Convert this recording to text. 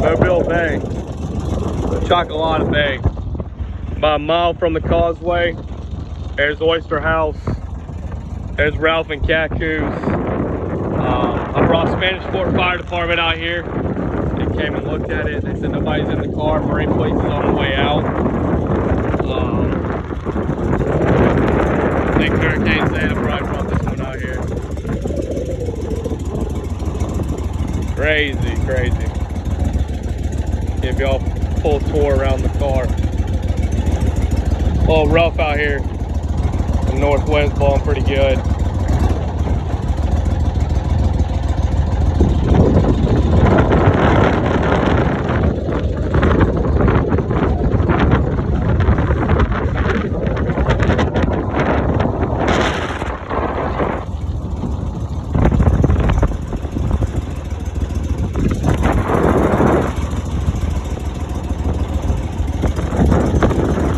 Mobile Bay, Chocolate Bay. About a mile from the causeway, there's Oyster House. There's Ralph and Cactus. I brought Spanish Fort Fire Department out here. They came and looked at it. They said nobody's in the car. Marine Police is on the way out. I think Hurricane Zeta probably brought this one out here. Crazy, crazy. Give y'all a full tour around the car. A little rough out here. The north wind's blowing pretty good.